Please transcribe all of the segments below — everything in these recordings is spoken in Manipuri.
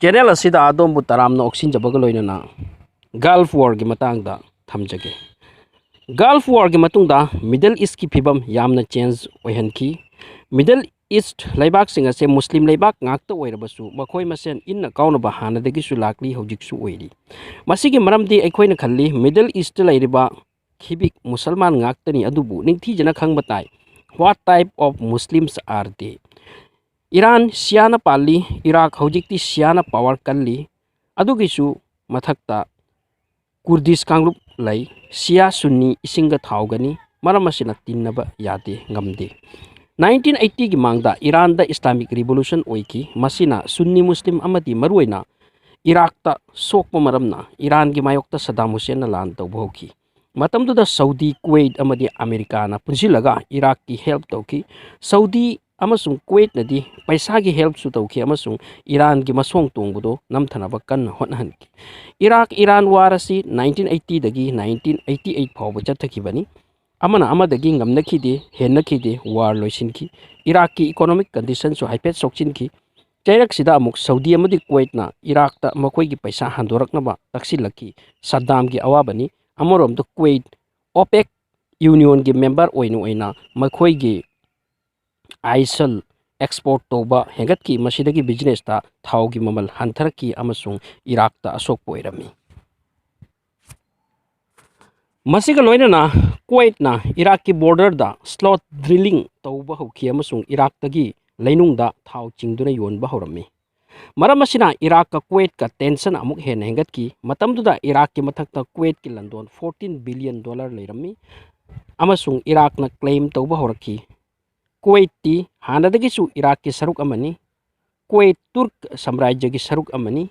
ꯆꯦꯅꯦꯜ ꯑꯁꯤꯗ ꯑꯗꯣꯝꯕꯨ ꯇꯔꯥꯝꯅ ꯑꯣꯛꯁꯤꯟꯖꯕꯒ ꯂꯣꯏꯅꯅ ꯒꯜꯐ ꯋꯥꯔꯒꯤ ꯃꯇꯥꯡꯗ ꯊꯝꯖꯒꯦ꯫ ꯒꯜꯐ ꯋꯥꯔꯒꯤ ꯃꯇꯨꯡꯗ ꯃꯤꯗꯜ ꯏꯁꯀꯤ ꯐꯤꯕꯝ ꯌꯥꯝꯅ ꯆꯦꯟꯖ ꯑꯣꯏꯍꯟꯈꯤ꯫ ꯃꯤꯗꯜ ꯏꯁꯠ ꯂꯩꯕꯥꯛꯁꯤꯡ ꯑꯁꯤ ꯃꯨꯁꯂꯤꯝ ꯂꯩꯕꯥꯛ ꯉꯥꯛꯇ ꯑꯣꯏꯔꯕꯁꯨ ꯃꯈꯣꯏ ꯃꯁꯦꯟ ꯏꯟꯅ ꯀꯥꯎꯅꯕ ꯍꯥꯟꯅꯗꯒꯤꯁꯨ ꯂꯥꯛꯂꯤ, ꯍꯧꯖꯤꯛꯁꯨ ꯑꯣꯏꯔꯤ꯫ ꯃꯁꯤꯒꯤ ꯃꯔꯝꯗꯤ ꯑꯩꯈꯣꯏꯅ ꯈꯜꯂꯤ ꯃꯤꯗꯜ ꯏꯁꯇ ꯂꯩꯔꯤꯕ ꯈꯤꯕꯤꯛ ꯃꯨꯁꯜꯃꯥꯟ ꯉꯥꯛꯇꯅꯤ, ꯑꯗꯨꯕꯨ ꯅꯤꯡꯊꯤꯖꯅ ꯈꯪꯕ ꯇꯥꯏ what type of Muslims are they? Iran ꯁꯤꯌꯥꯅ ꯄꯥꯜꯂꯤ, ꯏꯔꯥꯛ ꯍꯧꯖꯤꯛꯇꯤ ꯁꯤꯌꯥꯅ ꯄꯋꯥꯔ ꯀꯜꯂꯤ, ꯑꯗꯨꯒꯤꯁꯨ ꯃꯊꯛꯇ ꯀꯨꯔꯗꯤꯁ ꯀꯥꯡꯂꯨꯞ ꯂꯩ꯫ ꯁꯤꯌꯥ ꯁꯨꯟꯅꯤ ꯏꯁꯤꯡꯒ ꯊꯥꯎꯒꯅꯤ, ꯃꯔꯝ ꯑꯁꯤꯅ ꯇꯤꯟꯅꯕ ꯌꯥꯗꯦ, ꯉꯝꯗꯦ꯫ 1980ꯒꯤ ꯃꯥꯡꯗ ꯏꯔꯥꯟꯗ ꯏꯁꯂꯥꯃꯤꯛ ꯔꯤꯚꯣꯂꯨꯁꯟ ꯑꯣꯏꯈꯤ꯫ ꯃꯁꯤꯅ ꯁꯨꯟꯅꯤ ꯃꯨꯁꯂꯤꯝ ꯑꯃꯗꯤ ꯃꯔꯨꯑꯣꯏꯅ ꯏꯔꯥꯛꯇ ꯁꯣꯛꯄ ꯃꯔꯝꯅ ꯏꯔꯥꯟꯒꯤ ꯃꯥꯌꯣꯛꯇ ꯁꯗꯥꯝ ꯍꯨꯁꯦꯟꯅ ꯂꯥꯟ ꯇꯧꯕ ꯍꯧꯈꯤ꯫ ꯃꯇꯝꯗꯨꯗ ꯁꯧꯗꯤ, ꯀꯨꯋꯩꯠ ꯑꯃꯗꯤ ꯑꯃꯦꯔꯤꯀꯥꯅ ꯄꯨꯟꯁꯤꯜꯂꯒ ꯏꯔꯥꯛꯀꯤ ꯍꯦꯜꯞ ꯇꯧꯈꯤ꯫ ꯁꯧꯗꯤ ꯑꯃꯁꯨꯡ ꯀꯨꯋꯩꯠꯅꯗꯤ ꯄꯩꯁꯥꯒꯤ ꯍꯦꯜꯞꯁꯨ ꯇꯧꯈꯤ ꯑꯃꯁꯨꯡ ꯏꯔꯥꯟꯒꯤ ꯃꯁꯣꯡ ꯇꯣꯡꯕꯗꯨ ꯅꯝꯊꯅꯕ ꯀꯟꯅ ꯍꯣꯠꯅꯍꯟꯈꯤ꯫ ꯏꯔꯥꯛ ꯏꯔꯥꯟ ꯋꯥꯔ ꯑꯁꯤ 1980ꯗꯒꯤ 1988 ꯐꯥꯎꯕ ꯆꯠꯊꯈꯤꯕꯅꯤ꯫ ꯑꯃꯅ ꯑꯃꯗꯒꯤ ꯉꯝꯅꯈꯤꯗꯦ, ꯍꯦꯟꯅꯈꯤꯗꯦ, ꯋꯥꯔ ꯂꯣꯏꯁꯤꯟꯈꯤ꯫ ꯏꯔꯥꯛꯀꯤ ꯏꯀꯣꯅꯣꯃꯤꯛ ꯀꯟꯗꯤꯁꯟꯁꯨ ꯍꯥꯏꯐꯦꯠ ꯁꯣꯛꯆꯤꯟꯈꯤ꯫ ꯆꯩꯔꯛꯁꯤꯗ ꯑꯃꯨꯛ ꯁꯧꯗꯤ ꯑꯃꯗꯤ ꯀꯨꯋꯩꯠꯅ ꯏꯔꯥꯛꯇ ꯃꯈꯣꯏꯒꯤ ꯄꯩꯁꯥ ꯍꯟꯗꯣꯔꯛꯅꯕ ꯇꯛꯁꯤꯜꯂꯛꯈꯤ꯫ ꯁद्दाꯝꯒꯤ ꯑꯋꯥꯕꯅꯤ꯫ ꯑꯃꯔꯣꯝꯗ ꯀꯨꯋꯩꯠ ꯑꯣꯄꯦꯛ ꯌꯨꯅꯤꯌꯟꯒꯤ ꯃꯦꯝꯕꯔ ꯑꯣꯏꯅ ꯃꯈꯣꯏꯒꯤ ꯑꯥꯏꯁꯜ ꯑꯦꯛꯁꯄꯣꯔꯠ ꯇꯧꯕ ꯍꯦꯟꯒꯠꯈꯤ꯫ ꯃꯁꯤꯗꯒꯤ ꯕꯤꯖꯤꯅꯦꯁꯇ ꯊꯥꯎꯒꯤ ꯃꯃꯜ ꯍꯟꯊꯔꯛꯈꯤ ꯑꯃꯁꯨꯡ ꯏꯔꯥꯛꯇ ꯑꯁꯣꯛꯄ ꯑꯣꯏꯔꯝꯃꯤ꯫ ꯃꯁꯤꯒ ꯂꯣꯏꯅꯅ ꯀꯨꯋꯩꯠꯅ ꯏꯔꯥꯛꯀꯤ ꯕꯣꯔꯗꯔꯗ ꯁ꯭ꯂꯣꯠ ꯗ꯭ꯔꯤꯂꯤꯡ ꯇꯧꯕ ꯍꯧꯈꯤ ꯑꯃꯁꯨꯡ ꯏꯔꯥꯛꯇꯒꯤ ꯂꯩꯅꯨꯡꯗ ꯊꯥꯎ ꯆꯤꯡꯗꯨꯅ ꯌꯣꯟꯕ ꯍꯧꯔꯝꯃꯤ꯫ ꯃꯔꯝ ꯑꯁꯤꯅ ꯏꯔꯥꯛꯀ ꯀꯨꯋꯩꯠꯀ ꯇꯦꯟꯁꯟ ꯑꯃꯨꯛ ꯍꯦꯟꯅ ꯍꯦꯟꯒꯠꯈꯤ꯫ ꯃꯇꯝꯗꯨꯗ ꯏꯔꯥꯛꯀꯤ ꯃꯊꯛꯇ ꯀꯨꯋꯩꯠꯀꯤ ꯂꯂꯣꯟ $14 ꯕꯤꯂꯤꯌꯟ ꯂꯩꯔꯝꯃꯤ ꯑꯃꯁꯨꯡ ꯏꯔꯥꯛꯅ ꯀ꯭ꯂꯦꯝ ꯇꯧꯕ ꯍꯧꯔꯛꯈꯤ꯫ ꯀꯨꯋꯩꯠꯇꯤ ꯍꯥꯟꯅꯗꯒꯤꯁꯨ ꯏꯔꯥꯛꯀꯤ ꯁꯔꯨꯛ ꯑꯃꯅꯤ, ꯀꯨꯋꯩꯠ ꯇꯨꯔꯛ ꯁꯥꯝꯔꯥꯖ꯭ꯌꯒꯤ ꯁꯔꯨꯛ ꯑꯃꯅꯤ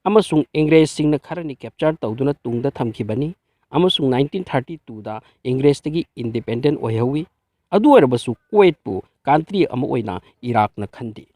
ꯑꯃꯁꯨꯡ ꯏꯪꯔꯦꯖꯁꯤꯡꯅ ꯈꯔꯅꯤ ꯀꯦꯞꯆꯔ ꯇꯧꯗꯨꯅ ꯇꯨꯡꯗ ꯊꯝꯈꯤꯕꯅꯤ ꯑꯃꯁꯨꯡ 1932ꯗ ꯏꯪꯔꯦꯖꯇꯒꯤ ꯏꯟꯗꯤꯄꯦꯟꯗꯦꯟ ꯑꯣꯏꯍꯧꯏ꯫ ꯑꯗꯨ ꯑꯣꯏꯔꯕꯁꯨ ꯀꯨꯋꯩꯠꯄꯨ ꯀꯟꯇ꯭ꯔꯤ ꯑꯃ ꯑꯣꯏꯅ ꯏꯔꯥꯛꯅ ꯈꯟꯗꯦ꯫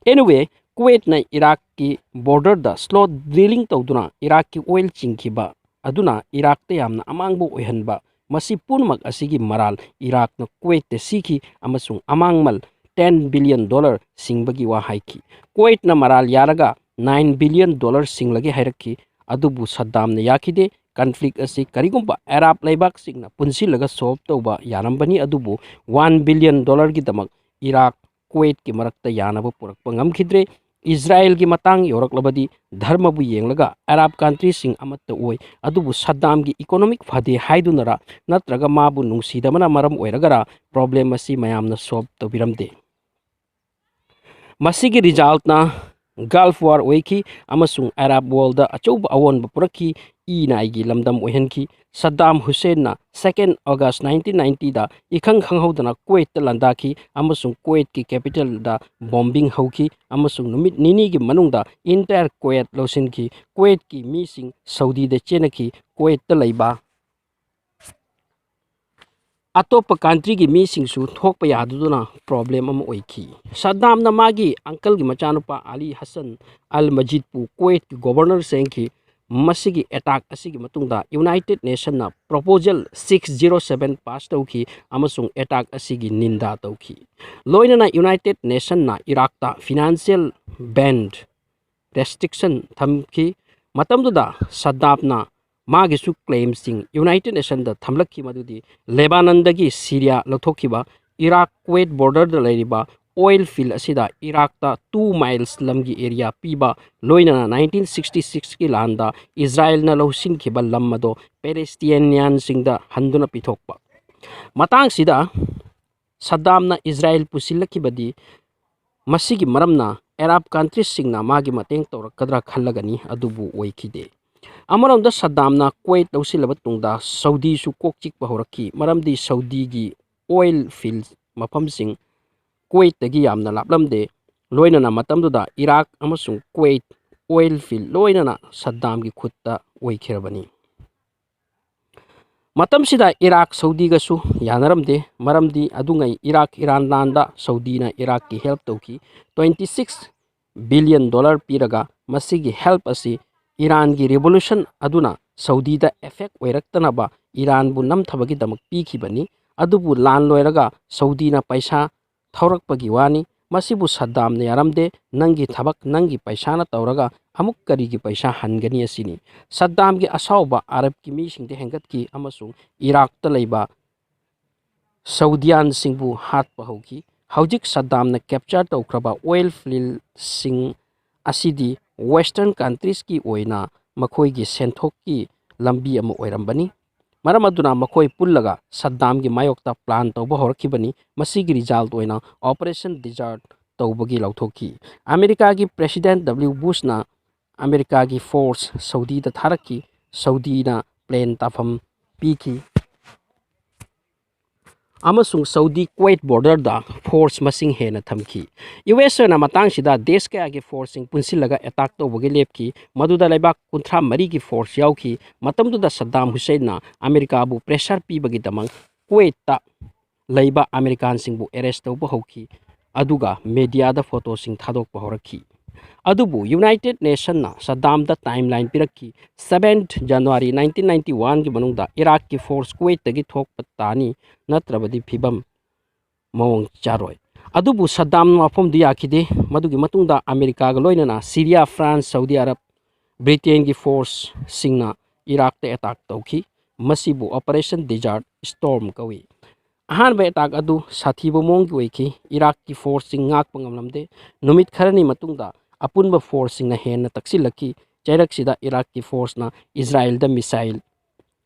ꯑꯦꯅꯤꯋꯦ, ꯀꯨꯋꯩꯠꯅ ꯏꯔꯥꯛꯀꯤ ꯕꯣꯔꯗꯔꯗ ꯁ꯭ꯂꯣꯠ ꯗ꯭ꯔꯤꯂꯤꯡ ꯇꯧꯗꯨꯅ ꯏꯔꯥꯛꯀꯤ ꯑꯣꯏꯜ ꯆꯤꯡꯈꯤꯕ ꯑꯗꯨꯅ ꯏꯔꯥꯛꯇ ꯌꯥꯝꯅ ꯑꯃꯥꯡꯕ ꯑꯣꯏꯍꯟꯕ, ꯃꯁꯤ ꯄꯨꯝꯅꯃꯛ ꯑꯁꯤꯒꯤ ꯃꯔꯥꯜ ꯏꯔꯥꯛꯅ ꯀꯨꯋꯩꯠꯇ ꯁꯤꯈꯤ ꯑꯃꯁꯨꯡ ꯑꯃꯥꯡꯃꯜ $10 ꯕꯤꯂꯤꯌꯟ ꯁꯤꯡꯕꯒꯤ ꯋꯥ ꯍꯥꯏꯈꯤ꯫ ꯀꯨꯋꯩꯠꯅ ꯃꯔꯥꯜ ꯌꯥꯔꯒ $9 ꯕꯤꯂꯤꯌꯟ ꯁꯤꯡꯂꯒꯦ ꯍꯥꯏꯔꯛꯈꯤ, ꯑꯗꯨꯕꯨ ꯁद्दाꯝꯅ ꯌꯥꯈꯤꯗꯦ꯫ ꯀꯟꯐ꯭ꯂꯤꯛ ꯑꯁꯤ ꯀꯔꯤꯒꯨꯝꯕ ꯑꯔꯥꯕ ꯂꯩꯕꯥꯛꯁꯤꯡꯅ ꯄꯨꯟꯁꯤꯜꯂꯒ ꯁꯣꯜꯕ ꯇꯧꯕ ꯌꯥꯔꯝꯕꯅꯤ, ꯑꯗꯨꯕꯨ $1 ꯕꯤꯂꯤꯌꯟ ꯒꯤꯗꯃꯛ ꯏꯔꯥꯛ ꯀꯨꯋꯩꯠꯀꯤ ꯃꯔꯛꯇ ꯌꯥꯅꯕ ꯄꯨꯔꯛꯄ ꯉꯝꯈꯤꯗ꯭ꯔꯦ꯫ ꯏꯖꯔꯥꯏꯜꯒꯤ ꯃꯇꯥꯡ ꯌꯧꯔꯛꯂꯕꯗꯤ ꯙꯔꯃꯕꯨ ꯌꯦꯡꯂꯒ ꯑꯔꯥꯕ ꯀꯟꯇ꯭ꯔꯤꯁꯤꯡ ꯑꯃꯠꯇ ꯑꯣꯏ, ꯑꯗꯨꯕꯨ ꯁद्दाꯝꯒꯤ ꯏꯀꯣꯅꯣꯃꯤꯛ ꯐꯗꯦ ꯍꯥꯏꯗꯨꯅꯔ ꯅꯠꯇ꯭ꯔꯒ ꯃꯥꯕꯨ ꯅꯨꯡꯁꯤꯗꯕꯅ ꯃꯔꯝ ꯑꯣꯏꯔꯒꯔ ꯄ꯭ꯔꯣꯕ꯭ꯂꯦꯝ ꯑꯁꯤ ꯃꯌꯥꯝꯅ ꯁꯣꯜꯕ ꯇꯧꯕꯤꯔꯝꯗꯦ꯫ ꯃꯁꯤꯒꯤ ꯔꯤꯖꯜꯇꯅ ꯒꯜꯐ ꯋꯥꯔ ꯑꯣꯏꯈꯤ ꯑꯃꯁꯨꯡ ꯑꯔꯥꯕ ꯋꯥꯔꯜꯗ ꯑꯆꯧꯕ ꯑꯑꯣꯟꯕ ꯄꯨꯔꯛꯈꯤ, ꯏ-ꯅꯥꯏꯒꯤ ꯂꯝꯗꯝ ꯑꯣꯏꯍꯟꯈꯤ꯫ ꯁद्दाꯝ ꯍꯨꯁꯦꯟꯅ 2 ꯑꯣꯒꯁꯠ 1990ꯗ ꯏꯈꯪ ꯈꯪꯍꯧꯗꯅ ꯀꯨꯋꯩꯠꯇ ꯂꯥꯟꯗꯥꯈꯤ ꯑꯃꯁꯨꯡ ꯀꯨꯋꯩꯠꯀꯤ ꯀꯦꯄꯤꯇꯦꯜꯗ ꯕꯣꯝꯕꯤꯡ ꯍꯧꯈꯤ ꯑꯃꯁꯨꯡ ꯅꯨꯃꯤꯠ ꯅꯤꯅꯤꯒꯤ ꯃꯅꯨꯡꯗ ꯏꯟꯇꯥꯌꯔ ꯀꯨꯋꯩꯠ ꯂꯧꯁꯤꯟꯈꯤ꯫ ꯀꯨꯋꯩꯠꯀꯤ ꯃꯤꯁꯤꯡ ꯁꯧꯗꯤꯗ ꯆꯦꯟꯅꯈꯤ꯫ ꯀꯨꯋꯩꯠꯇ ꯂꯩꯕ ꯑꯇꯣꯞꯄ ꯀꯟꯇ꯭ꯔꯤꯒꯤ ꯃꯤꯁꯤꯡꯁꯨ ꯊꯣꯛꯄ ꯌꯥꯗꯗꯨꯅ ꯄ꯭ꯔꯣꯕ꯭ꯂꯦꯝ ꯑꯃ ꯑꯣꯏꯈꯤ꯫ ꯁद्दाꯝꯅ ꯃꯥꯒꯤ ꯑꯪꯀꯜꯒꯤ ꯃꯆꯥꯅꯨꯄꯥ ꯑꯂꯤ ꯍꯁꯟ ꯑꯜ ꯃꯖꯤꯗꯄꯨ ꯀꯨꯋꯩꯠꯀꯤ ꯒꯣꯚꯔꯅꯔ ꯁꯦꯝꯈꯤ꯫ ꯃꯁꯤꯒꯤ ꯑꯦꯇꯥꯛ ꯑꯁꯤꯒꯤ ꯃꯇꯨꯡꯗ ꯌꯨꯅꯥꯏꯇꯦꯗ ꯅꯦꯁꯟꯅ ꯄ꯭ꯔꯣꯄꯣꯖꯦꯜ 607 ꯄꯥꯁ ꯇꯧꯈꯤ ꯑꯃꯁꯨꯡ ꯑꯦꯇꯥꯛ ꯑꯁꯤꯒꯤ ꯅꯤꯟꯗꯥ ꯇꯧꯈꯤ꯫ ꯂꯣꯏꯅꯅ ꯌꯨꯅꯥꯏꯇꯦꯗ ꯅꯦꯁꯟꯅ ꯏꯔꯥꯛꯇ ꯐꯤꯅꯥꯟꯁꯤꯌꯦꯜ ꯕꯦꯟꯗ ꯔꯦꯁꯇ꯭ꯔꯤꯛꯁꯟ ꯊꯝꯈꯤ꯫ ꯃꯇꯝꯗꯨꯗ ꯁद्दाꯝꯅ ꯃꯥꯒꯤꯁꯨ ꯀ꯭ꯂꯦꯝꯁꯤꯡ ꯌꯨꯅꯥꯏꯇꯦꯗ ꯅꯦꯁꯟꯗ ꯊꯝꯂꯛꯈꯤ, ꯃꯗꯨꯗꯤ ꯂꯦꯕꯥꯅꯟꯗꯒꯤ ꯁꯤꯔꯤꯌꯥ ꯂꯧꯊꯣꯛꯈꯤꯕ, ꯏꯔꯥꯛ ꯀꯨꯋꯩꯠ ꯕꯣꯔꯗꯔꯗ ꯂꯩꯔꯤꯕ ꯑꯣꯏꯜ ꯐꯤꯜ ꯑꯁꯤꯗ ꯏꯔꯥꯛꯇ 2 ꯃꯥꯏꯜꯁ ꯂꯝꯒꯤ ꯑꯦꯔꯤꯌꯥ ꯄꯤꯕ, ꯂꯣꯏꯅꯅ 1966ꯀꯤ ꯂꯥꯟꯗ ꯏꯖꯔꯥꯏꯜꯅ ꯂꯧꯁꯤꯟꯈꯤꯕ ꯂꯝ ꯑꯗꯨ ꯄꯦꯂꯦꯁꯇꯤꯅꯤꯌꯟꯁꯤꯡꯗ ꯍꯟꯗꯨꯅ ꯄꯤꯊꯣꯛꯄ꯫ ꯃꯇꯥꯡꯁꯤꯗ ꯁद्दाꯝꯅ ꯏꯖꯔꯥꯏꯜ ꯄꯨꯁꯤꯜꯂꯛꯈꯤꯕꯗꯤ ꯃꯁꯤꯒꯤ ꯃꯔꯝꯅ ꯑꯔꯥꯕ ꯀꯟꯇ꯭ꯔꯤꯁꯤꯡꯅ ꯃꯥꯒꯤ ꯃꯇꯦꯡ ꯇꯧꯔꯛꯀꯗ꯭ꯔꯥ ꯈꯜꯂꯒꯅꯤ, ꯑꯗꯨꯕꯨ ꯑꯣꯏꯈꯤꯗꯦ꯫ ꯑꯃꯔꯣꯝꯗ ꯁद्दाꯝꯅ ꯀꯨꯋꯩꯠ ꯂꯧꯁꯤꯜꯂꯕ ꯇꯨꯡꯗ ꯁꯧꯗꯤꯁꯨ ꯀꯣꯛ ꯆꯤꯛꯄ ꯍꯧꯔꯛꯈꯤ, ꯃꯔꯝꯗꯤ ꯁꯧꯗꯤꯒꯤ ꯑꯣꯏꯜ ꯐꯤꯜ ꯃꯐꯝꯁꯤꯡ ꯀꯨꯋꯩꯠꯇꯒꯤ ꯌꯥꯝꯅ ꯂꯥꯞꯂꯝꯗꯦ꯫ ꯂꯣꯏꯅꯅ ꯃꯇꯝꯗꯨꯗ ꯏꯔꯥꯛ ꯑꯃꯁꯨꯡ ꯀꯨꯋꯩꯠ ꯑꯣꯏꯜ ꯐꯤꯜ ꯂꯣꯏꯅꯅ ꯁद्दाꯝꯒꯤ ꯈꯨꯠꯇ ꯑꯣꯏꯈꯤꯔꯕꯅꯤ꯫ ꯃꯇꯝꯁꯤꯗ ꯏꯔꯥꯛ ꯁꯧꯗꯤꯒꯁꯨ ꯌꯥꯅꯔꯝꯗꯦ, ꯃꯔꯝꯗꯤ ꯑꯗꯨꯉꯩ ꯏꯔꯥꯛ ꯏꯔꯥꯟ ꯂꯥꯟꯗ ꯁꯧꯗꯤꯅ ꯏꯔꯥꯛꯀꯤ ꯍꯦꯜꯞ ꯇꯧꯈꯤ, $26 ꯕꯤꯂꯤꯌꯟ ꯄꯤꯔꯒ꯫ ꯃꯁꯤꯒꯤ ꯍꯦꯜꯞ ꯑꯁꯤ ꯏꯔꯥꯟꯒꯤ ꯔꯤꯚꯣꯂꯨꯁꯟ ꯑꯗꯨꯅ ꯁꯧꯗꯤꯗ ꯑꯦꯐꯦꯛ ꯑꯣꯏꯔꯛꯇꯅꯕ ꯏꯔꯥꯟꯕꯨ ꯅꯝꯊꯕꯒꯤꯗꯃꯛ ꯄꯤꯈꯤꯕꯅꯤ, ꯑꯗꯨꯕꯨ ꯂꯥꯟ ꯂꯣꯏꯔꯒ ꯁꯧꯗꯤꯅ ꯄꯩꯁꯥ ꯊꯧꯔꯛꯄꯒꯤ ꯋꯥꯅꯤ꯫ मसिबु सद्दामने यारमदे नंगी थबक नंगी पैसाना तौरगा अमुक करीगी पैसा हनगनी असिनी सद्दाम की असाउबा अरब की मीसिंगदे हेंगत की अमसुंग इराक ता लैबा सऊदियान सिंगबु हातपा हौकी हौजिक सद्दामना कैप्चर तौख्रबा ऑयल फील्ड सिंग असिदी वेस्टर्न कंट्रीज की ओइना मखोइगी सेंथोकी लंबी अमा ओइरंबनी मरम अदुना मखोइ पुल्लगा सद्दाम की मायोक्ता प्लान तौबा होरखिबनी मसिगी रिजल्ट ओइना ऑपरेशन डिजर्ट तौबगी लौथोकी अमेरिका की प्रेसिडेंट डब्ल्यू बुशना अमेरिका की फोर्स सऊदी दा थारकी सऊदीना प्लेन ताफम पीकी अमसुंग सऊदी क्वेट बॉर्डर दा फोर्स मसिंग हेना थमकी यूएस ना मतंग सिदा देश कया की फोर्सिंग पुनसिलगा अटैक तौबगे लेपकी मदुदा लेबाक 53 की फोर्स याउकी मतमदुदा सद्दाम हुसैन ना अमेरिका बु प्रेशर पीबगी दमंग क्वेट ता लैबा अमेरिकन सिंगबु अरेस्ट तौबा हौकी अदुगा मीडिया दा फोटो सिंग थादोकपा हौरखी अदुबु यूनाइटेड नेशन ना सद्दाम दा टाइमलाइन पिरक्की 7 जनवरी 1991 की मनुंगदा इराक की फोर्स क्वेट तगी थोकपा तानी नत्रबदी फिबम मौंग चारोय अदुबु सद्दाम मफम दियाखिदे मदुगी मतुंगदा अमेरिका गा लोइनना सीरिया फ्रांस सऊदी अरब ब्रिटेन की फोर्स सिंगना इराक ते अटैक तौखी मसिबु ऑपरेशन डिजर्ट स्टॉर्म कवी अहानबे अटैक अदु साथीबु मोंग ओइखी इराक की फोर्स सिंग ngak pangamlamde नुमित खरनी मतुंगदा अपुनबा फोर्स सिंगना हेन तक्सिलकी चैरकसिदा इराक की फोर्स ना इजराइल दा मिसाइल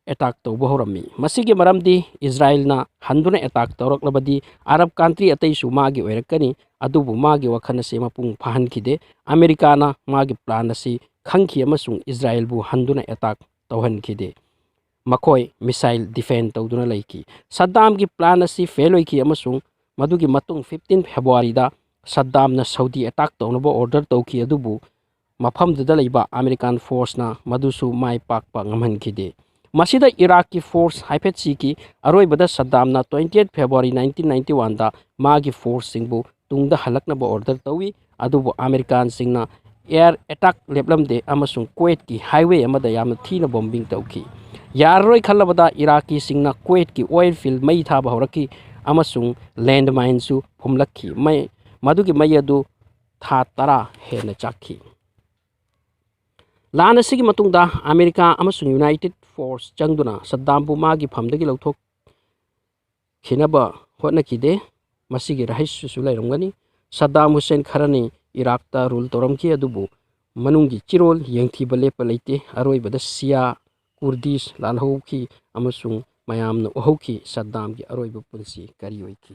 अटैक तौबा होरमी मसिगी मरमदी इजराइल ना हंदुना अटैक तौरकलबदी अरब कंट्री अतैसु मागी ओइरकनी अदुबु मागी वखन से मपुंग फाहनखिदे अमेरिका ना मागी प्लान असी खंखी अमसुंग इजराइल बु हंदुना अटैक तौहनखिदे मखोय मिसाइल डिफेंड तौदुना लैकी सद्दाम की प्लान असी फेल होइकी अमसुंग मदुगी मतुंग 15 फेब्रुआरी दा सद्दाम ना सऊदी अटैक तौनबा ऑर्डर तौकी अदुबु मफमदुदा लैबा अमेरिकन फोर्स ना मदुसु माय पाकपा ngamhankide मसीदा इराक की फोर्स हाइफेट सी की अरोइबदा सद्दाम ना 28 फेब्रुआरी 1991 दा मागी फोर्स सिंगबु तुंगदा हलकनबा ऑर्डर तौई अदुबु अमेरिकन सिंगना एयर अटैक लेपलमदे अमसुंग क्वेट की हाईवे अमदा यामना थीना बॉम्बिंग तौकी यारोय खल्लबदा इराकी सिंगना क्वेट की ऑयल फील्ड मई थाबा होरकी अमसुंग लैंड माइनसु फुमलक्की मई मदुगी मई अदु था तरा हेना चाखी लान असिगी मतुंगदा अमेरिका अमसुंग यूनाइटेड फोर्स चंगदुना सद्दाम मागी फमदगी लौथोक खिनबा होटनखिदे मसिगी रहस्यसु लैरंगनी सद्दाम हुसैन खरनी इराक ता रूल तौरमकी अदुबु मनुंगी चिरोल यंगथीबा लेपा लैते अरोइबदा सिया कुर्दिश लालहौकी अमसुंग मयामना ओहौकी सद्दाम की अरोइबा पुंसी करी ओइकी।